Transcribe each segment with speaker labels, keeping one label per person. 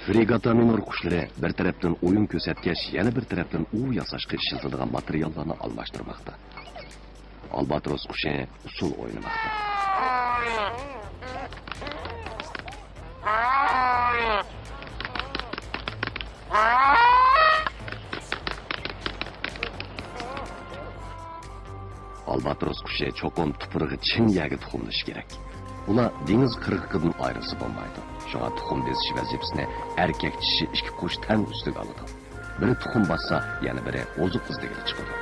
Speaker 1: Frigata minor quşları bir tarafdan oyun ko'rsatgach, yana bir tarafdan u yasashga ishlatadigan materiallarni almashtirmoqda. Albatros qushi usul o'ynamoqda. Albatros qushi cho'qim tupurig'i chin yagi tuxumlashi kerak. Ular dengiz qirg'iqidan ayrılsa bo'lmaydi. Şuna tuxum besish vazifasini erkak kishi ikki qush tang ustiga oladi. Biri tuxum bassa, yana biri ozuq izdiga chiqadi.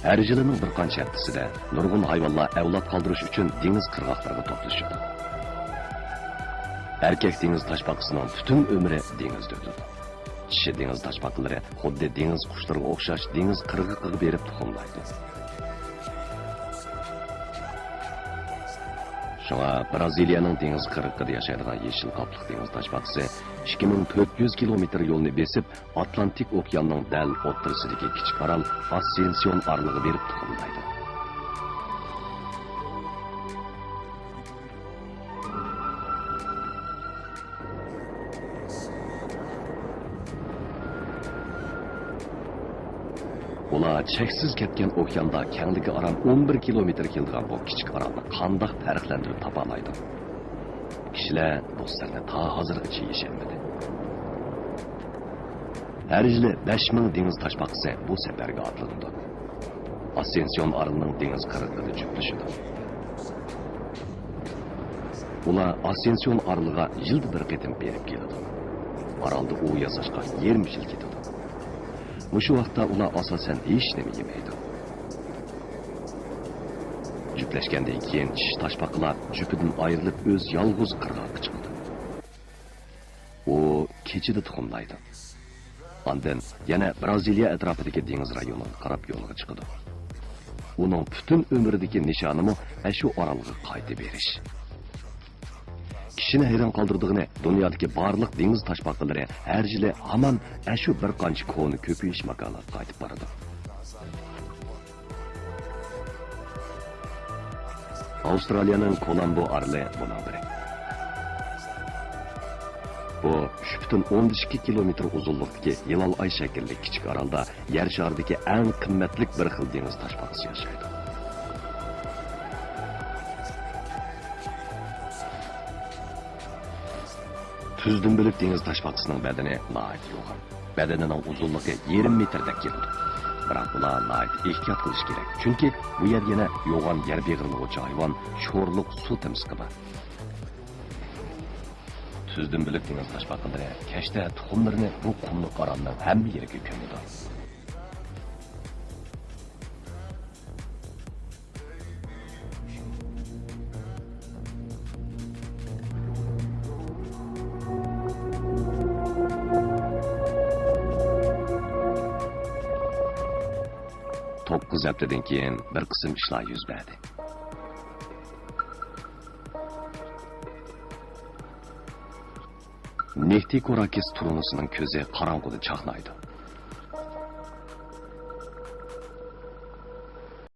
Speaker 1: Her yılının bir qancha haftasida nurg'un hayvonlar avlod qoldirish uchun dengiz qirg'oqlariga to'plashadi. Erkak dengiz toshbaqasining butun umri dengizda o'tadi. Kishi dengiz toshbaqalari xuddi dengiz qushlariga o'xshash dengiz qirg'iqiga berib tuxumlaydi. Şuna Braziliyaning dengiz qirg'og'ida yashaydigan yeşil qopli dengiz toshbaqasi 2400 kilometr yo'lni besib Atlantik okeanining dal o'rtasidagi kichik orol Ascension oroliga berib tuxumlaydi. Ular cheksiz ketgan okeanda kengligi aram 11 kilometr keldigan bu kichik orolni qanday farqlantirib topa oladi? Kishilar dostlarni ta hozirgacha yashamadi. Her yili 5000 dengiz toshbaqasi bu safarga otlanadi. Ascension orolining dengiz qirg'og'ida juplashadi. Ular Ascension oroliga yilda bir qatim berib keladi. Orolda u yasashga 20 yil ketadi. Muşu vaqtda ular asosan hech nima yemaydi. Juplashgandan keyin toshbaqalar jupidan ayrilib o'z yolg'iz qirg'oqqa chiqadi. U kechida tuxumlaydi. Ondan yana Braziliya atrofidagi dengiz rayoniga qarab yo'lga chiqadi. Uning butun umridagi nishoni shu orolga qaytib berish. Kishini hayron qoldirdig'ini dunyodagi barliq dengiz toshbaqalari har yili hamon shu bir qancha koni ko'payish makonga qaytib boradi. Avustraliyaning Colombo oroli bundan biri. Bu 3,12 kilometr uzunlikdagi yilal ay shaklli kichik orolda yer sharidagi eng qimmatli bir xil dengiz toshbaqasi yashaydi. Tüzdümbülük deniz taşbaqasının bedeni nait yo'g'on. Bedenining uzunluğu 20 metrda keladi. Biroq ular nait ehtiyot qilish kerak. Chunki bu yer yana yo'g'on yer beg'irlovchi hayvon, sho'rliq suv timsiqi bor. Tüzdümbülük deniz taşbaqalari kashda tuxumlarini bu qumli orolning hamma yeriga ko'madi. To'qqiz haftadan keyin bir qism ishlar yuz berdi. Nehti ko'rakis turunisining ko'zi qorong'uda chaqnaydi.